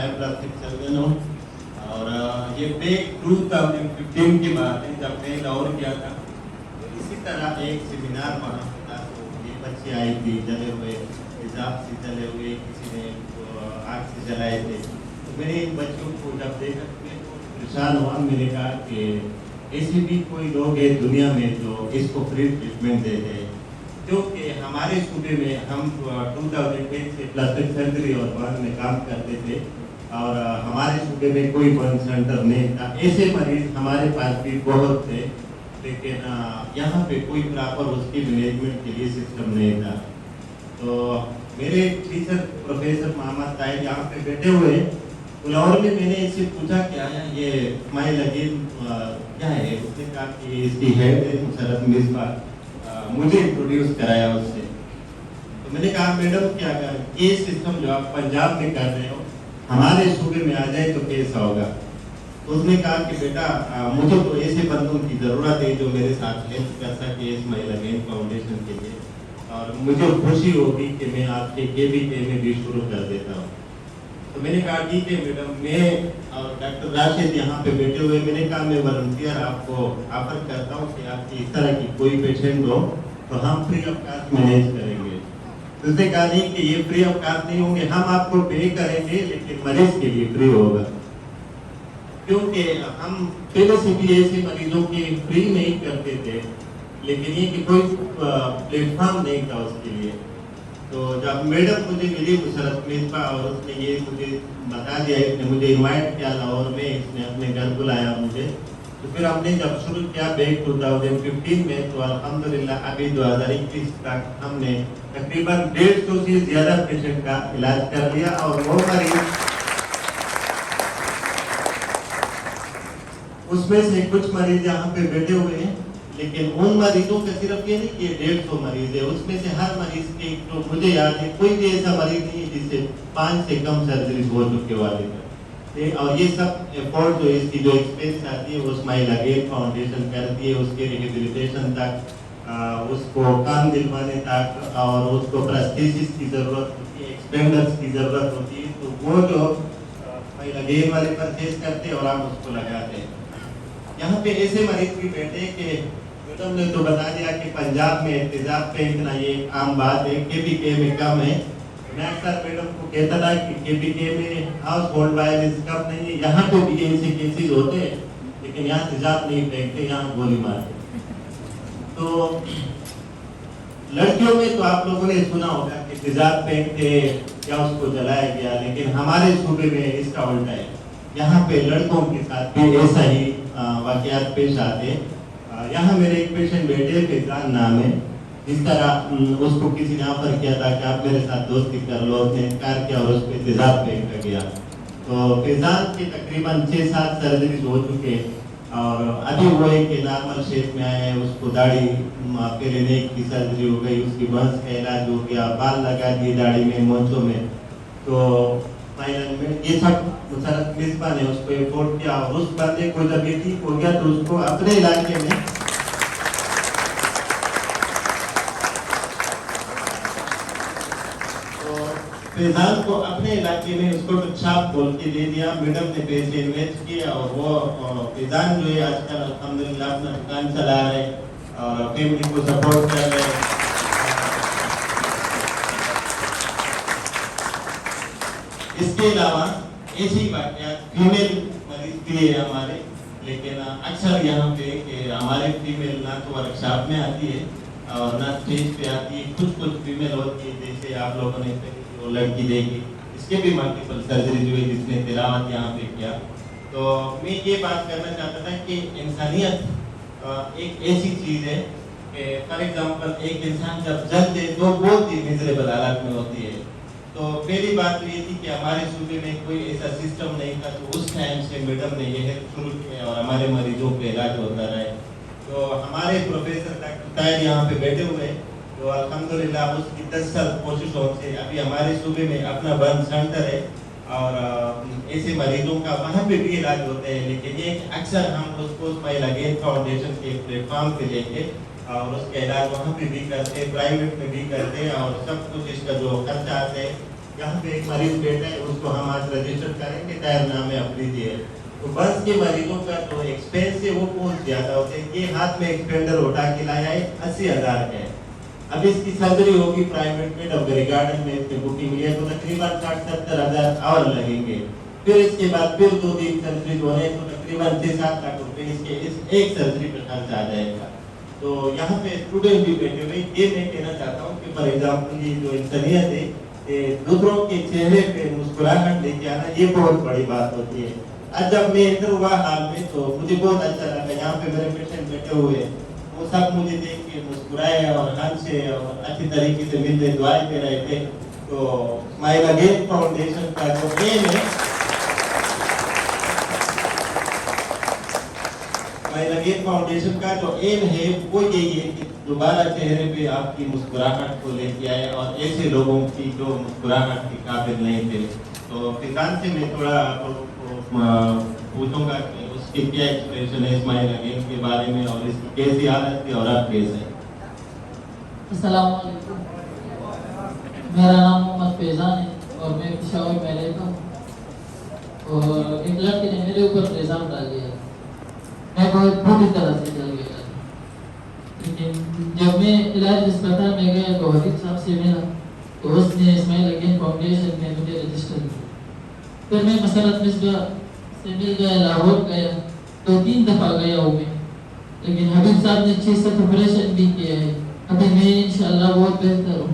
मैं plastic surgeon हूँ और ये बैक 2015 की बात है जब मैं लाहौर गया था। इसी तरह एक सेमिनार वहाँ पे था, तो ये बच्चे आई थी जले हुए, हिजाब से जले हुए, किसी ने आग से जलाए थे। तो मैंने इन बच्चों को जब देखा मैं तो परेशान हुआ। मैंने कहा कि ऐसे भी कोई लोग हैं दुनिया में जो इसको फ्री ट्रीटमेंट देते हैं, क्योंकि हमारे सूबे में हम 2010 से प्लास्टिक सर्जरी और बर्न में काम करते थे और हमारे सूबे में कोई बर्न सेंटर नहीं था। ऐसे मरीज हमारे पास भी बहुत थे, लेकिन यहाँ पे कोई प्रॉपर उसकी मैनेजमेंट के लिए सिस्टम नहीं था। तो मेरे टीचर प्रोफेसर मोहम्मद ताहिर यहाँ पे बैठे हुए लाहौर में, मैंने इससे पूछा क्या है ये स्माइल अगेन क्या है। उसने कहा कि इसकी हेड है मुशर्रफ मिसबा, मुझे इंट्रोड्यूस कराया उससे। तो मैंने कहा मैडम क्या कर ये सिस्टम जो आप पंजाब में कर रहे हो हमारे सूबे में आ जाए तो कैसा होगा। तो उसने कहा कि बेटा मुझे तो ऐसे बंदों की ज़रूरत है जो मेरे साथ हेल्प कर सके स्माइल अगेन फाउंडेशन के लिए, और मुझे खुशी होगी कि मैं आपके KBK में भी शुरू कर देता हूँ। तो मैंने कहा ठीक है मैडम, मैं और डॉक्टर राशिद यहाँ पे बैठे हुए, मैंने कहा मैं वॉलंटियर आपको ऑफर करता हूँ कि आपकी इस तरह की कोई पेशेंट हो तो हम फ्री ऑफ कास्ट मैनेज करेंगे। तो उसने कहा नहीं कि ये फ्री ऑफ कास्ट नहीं होंगे, हम आपको पे करेंगे लेकिन मरीज के लिए फ्री होगा, क्योंकि हम पहले से भी ऐसे मरीजों की फ्री नहीं करते थे, लेकिन ये कि कोई प्लेटफॉर्म नहीं था उसके लिए। तो जब मैडम मुझे मिली मुशर्रफ मिसबा और उसने ये मुझे बता दिया, इसने मुझे इनवाइट किया लाहौर में, इसने अपने घर बुलाया मुझे, तो फिर हमने जब शुरू किया बैक 2015 में, तो अल्हम्दुलिल्लाह अभी 2021 तक हमने तकरीबन 150 से ज़्यादा पेशेंट का इलाज कर लिया। और वो मरीज उसमें से कुछ मरीज यहाँ पे बैठे हुए हैं, लेकिन उन मरीजों का सिर्फ ये नहीं कि 150 मरीज है, उसमें से हर मरीज के तो मुझे याद है कोई भी ऐसा मरीज नहीं है जिससे 5 से कम सर्जरी हो चुके वाले थे। और ये सब एफर्ट जो इसकी जो एक्सपेंस आती है वो स्माइल अगेन फाउंडेशन करती है, उसके रिहेबिलिटेशन तक, उसको काम दिलवाने तक, और उसको प्रोस्थेसिस की ज़रूरत होती है, एक्सपेंडर्स की ज़रूरत होती है, तो वो जो स्माइल अगेन वाले परचेज करते हैं और आप उसको लगाते हैं। यहाँ पे ऐसे मरीज भी बैठे कि मैडम ने तो बता दिया कि पंजाब में तेजाब फेंकना ये आम बात है, KBK में कम है। मैं अक्सर मैडम को कहता था कि KBK में हाउस होल्ड वायलेंस कम नहीं है, यहाँ पे भी ऐसे केसेस होते हैं, लेकिन यहाँ तेजाब नहीं फेंकते, यहाँ गोली मारते। तो लड़कियों में तो आप लोगों ने सुना होगा कि तेजाब फेंकते या उसको जलाया गया, लेकिन हमारे सूबे में इसका उल्टा है। यहाँ पे लड़कों के साथ भी ऐसा ही वाकयात पेश आते। यहाँ मेरे एक पेशेंट बैठे फैजान नाम है, जिस तरह उसको किसी ने ऑफर किया था कि आप मेरे साथ दोस्ती कर लो, उसने इनकार किया और उस पर तेजाब फेंका गया। तो फैजान के तकरीबन 6-7 सर्जरीज हो चुके और अभी वो एक नॉर्मल शेप में आए हैं। उसको दाढ़ी पहले नेक की सर्जरी हो गई, उसकी बंस का इलाज हो गया, बाल लगा दिए दाढ़ी में, मोछों में। तो ये सब मुशर्रफ मिसबा ने उसको एफोर्ड किया और उस बंदे को जब ये ठीक हो गया तो उसको अपने इलाके में फैजान को अपने इलाके में उसको छाप बोल के दे दिया। मैडम ने पैसे इन्वेस्ट किए और वो फैजान जो है आजकल अल्हम्दुलिल्लाह अपना दुकान चला रहे और फैमिली को सपोर्ट कर रहे हैं। इसके अलावा ऐसी वाकयात फीमेल मरीज भी है हमारे, लेकिन अक्सर यहाँ पे कि हमारे फीमेल ना तो वर्कशॉप में आती है और ना स्टेज पे आती है। कुछ फीमेल होती है, जैसे आप लोगों ने वो लड़की देखी, इसके भी मल्टीपल सर्जरी जो है जिसने तिलावत यहाँ पे किया। तो मैं ये बात करना चाहता था कि इंसानियत एक ऐसी चीज़ है कि फॉर एग्जाम्पल एक इंसान जब जलते तो बहुत ही मिजरेबल हालत में होती है। तो पहली बात तो ये थी कि हमारे सूबे में कोई ऐसा सिस्टम नहीं था, तो उस टाइम से मैडम ने ये हेल्प शुरू किया और हमारे मरीजों पे इलाज होता रहे। तो हमारे प्रोफेसर डॉक्टर ताहिर यहाँ पे बैठे हुए, तो अल्हम्दुलिल्लाह उसकी 10 साल कोशिशों से अभी हमारे सूबे में अपना बर्न सेंटर है और ऐसे मरीजों का वहाँ पे भी इलाज होते हैं। लेकिन ये अक्सर हम उसको स्माइल अगेन फाउंडेशन के प्लेटफॉर्म पे लेके और उसका इलाज वहाँ पे भी करते हैं, प्राइवेट में भी करते हैं और सब कुछ इसका जो खर्चा आते हैं यहाँ पे एक मरीज बैठा है, उसको हम आज रजिस्टर करेंगे, टायर नामे अफरीदी है। तो बस के मरीजों का जो एक्सपेंस है वो बहुत ज़्यादा होते हैं। ये हाथ में एक्सपेंडर उठा के लाया है, 80,000 का है। अब इसकी सर्जरी होगी प्राइवेट में, डबगरी गार्डन में इसकी बुकिंग है, तो तकरीबन 60-70 हज़ार और लगेंगे। फिर इसके बाद फिर 2 दिन सर्जरी जो है तो तकरीबन 6-7 लाख रुपए इसके इस एक सर्जरी पे खर्च आ जाएगा। तो यहाँ पे स्टूडेंट भी बैठे हुए, ये मैं कहना चाहता हूँ कि फॉर एग्जाम्पल ये जो इंसानियत है, दूसरों के चेहरे पे मुस्कुराहट लेके आना, ये बहुत बड़ी बात होती है। आज जब मैं इंटर हुआ हाल में तो मुझे बहुत अच्छा लगा, यहाँ पे मेरे पेशेंट बैठे हुए वो सब मुझे देख के मुस्कुराए और हंसे और अच्छी तरीके से मिलते दुआएं दे रहे थे। तो स्माइल अगेन फाउंडेशन का जो एम है, स्माइल अगेन फाउंडेशन का जो एम है वो यही है कि दोबारा चेहरे पे आपकी मुस्कुराहट को लेके आए और ऐसे लोगों की जो मुस्कुराहट के काबिल नहीं थे। तो किसान से मैं थोड़ा पूछूंगा कि उसकी क्या एक्सप्रेशन है स्माइल अगेन के बारे में और इसकी कैसी हालत थी और अब कैसे है। अस्सलाम वालेकुम, मेरा नाम मोहम्मद फैज़ान है और मैं पेशावर में रहता हूँ। और एक लड़के ने मेरे ऊपर इल्ज़ाम डाल दिया, मैं बहुत बुरी तरह से जल गया। लेकिन जब मैं इलाज अस्पताल में गया तो हरीफ साहब से मिला तो उसने स्माइल अगेन फाउंडेशन में मुझे रजिस्टर किया। फिर मैं मसरत मिसबा से मिल गया, लाहौर गया, 2-3 दफ़ा गया हूँ मैं, लेकिन हबीब साहब ने 6-7 ऑपरेशन भी किया है। अभी मैं इंशाअल्लाह बहुत बेहतर हूँ।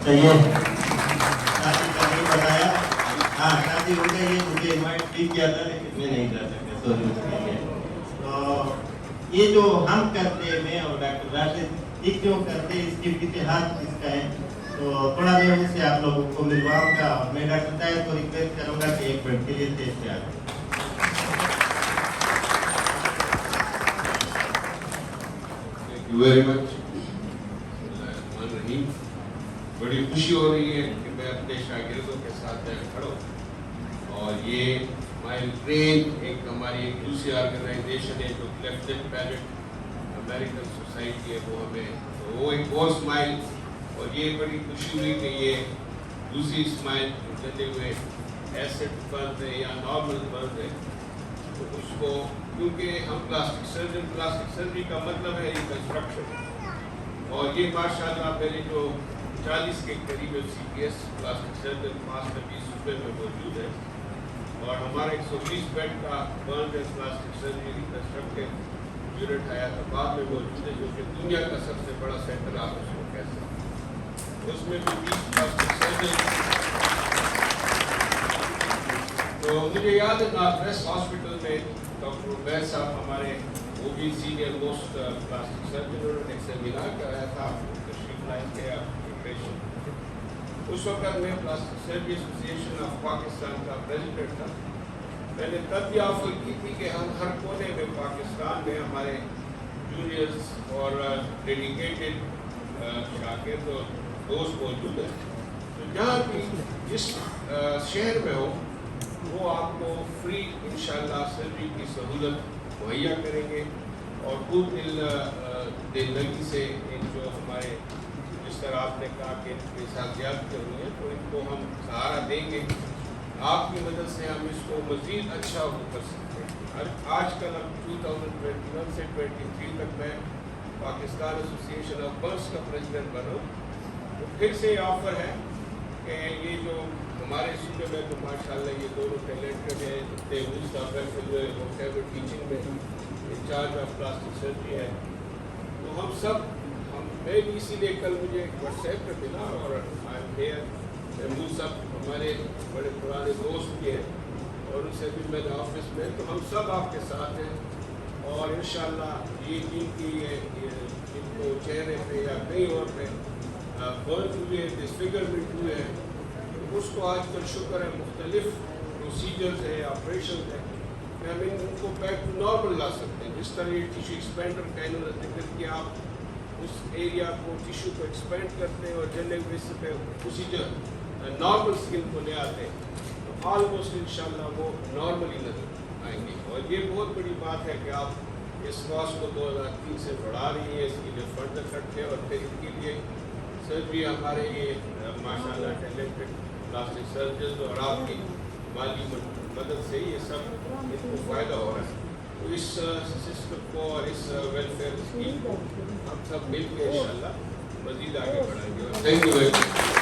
चाहिए शादी का नहीं बताया, हाँ शादी हो गई है, मुझे इनवाइट भी किया था लेकिन मैं नहीं जा सका, सॉरी उसके लिए। तो ये जो हम करते हैं, मैं और डॉक्टर राशिद, ये क्यों करते हैं, इसके पीछे हाथ किसका है, तो थोड़ा मैं उनसे आप लोगों को मिलवाऊंगा और मैं डॉक्टर साहब को रिक्वेस्ट करूंगा कि एक मिनट के लिए स्टेज पे आ जाए। Thank you very much. बड़ी खुशी हो रही है कि मैं अपने शागिर्दों के साथ खड़ा हूँ और ये माइल ट्रेन एक हमारी एक दूसरी ऑर्गेनाइजेशन है जो क्लेफ्टन पैलेट अमेरिकन सोसाइटी है, वो हमें तो वो एक और स्माइल, और ये बड़ी खुशी हुई कि ये दूसरी स्माइल चलते हुए एसेट बंद है या नॉर्मल बंद है, तो उसको क्योंकि हम प्लास्टिक सर्जरी का मतलब है रिकंस्ट्रक्शन, और ये माशाल्लाह मेरे जो 40 के करीब CPS प्लास्टिक सर्जन मास्टर 20 रुपये में मौजूद है, और हमारा 120 बेड का burn and plastic surgery reconstructive unit आया था बाद में मौजूद है, जो कि दुनिया का सबसे बड़ा सेंटर आप उसको कह सकते हैं। उसमें भी 20 प्लास्टिक सर्जन। तो मुझे याद है नॉर्थ वेस्ट हॉस्पिटल में डॉक्टर उबैद साहब हमारे वो भी सीनियर मोस्ट प्लास्टिक सर्जन, उन्होंने एक सेमिनार कराया था के उस वक्त मैं plastic surgery association of Pakistan का प्रेसिडेंट था। मैंने तब भी ऑफर की थी कि हम हर कोने में पाकिस्तान में हमारे जूनियर्स और डेडिकेटेड शागिर्द और दोस्त मौजूद हैं, तो जहाँ भी जिस शहर में हो वो आपको फ्री इंशाल्लाह सर्जरी की सहूलत मुहैया करेंगे, और खूब दिल लगी से इन जो हमारे जिस तरह आपने कहा कि इनके साथ ज्यादती हुई है तो इनको हम सहारा देंगे, आपकी मदद से हम इसको मज़ीद अच्छा कर सकते हैं। आजकल अब 2021 से 23 तक मैं पाकिस्तान एसोसिएशन ऑफ बर्ड्स का प्रेसिडेंट बना, तो फिर से ऑफर है कि ये जो हमारे सूबे में तो माशाल्लाह ये दोनों टैलेंटेड है, तहूज़ साहब बैठे हुए वो प्राइवेट टीचिंग में इंचार्ज ऑफ प्लास्टिक सर्जरी है, तो हम सब मैं भी इसीलिए कल मुझे व्हाट्सएप पे मिला, और महमूद साहब हमारे बड़े पुराने दोस्त भी हैं और उनसे भी मेरे ऑफिस में, तो हम सब आपके साथ हैं, और इंशाल्लाह ये जिनकी इनको चेहरे पे या कहीं और पे बर्न हुए डिसफिगरमेंट हुए हैं, तो उसको आजकल शुक्र है मुख्तलिफ प्रोसीजर्स है, ऑपरेशन है, कि हम इनको बैक टू नॉर्मल ला सकते हैं। जिस तरह ये टिश्यू एक्सपेंडर का इन्होंने जिक्र किया, आप उस एरिया को टिश्यू को एक्सपेंड करते हैं और जनरल बेसिस पे प्रोसीजर नॉर्मल स्किन को ले आते हैं, तो آلموسٹ انشاءاللہ وہ نارملی نظر آئیں گے. اور یہ بہت بڑی بات ہے کہ آپ اس کاسٹ کو 2003 سے بڑھا رہی ہیں. اس کے لیے فنڈ اکٹھے اور پھر ان کے لیے سرجری ہمارے یہ ماشاء اللہ ٹیلنٹڈ پلاسٹک سرجنز اور آپ کی مالی مدد سے یہ سب اس کو فائدہ ہو رہا ہے. تو اس سسٹم کو اور اس ویلفیئر اسکیم کو ہم سب مل کے انشاءاللہ مزید آگے بڑھائیں گے. Thank you very much.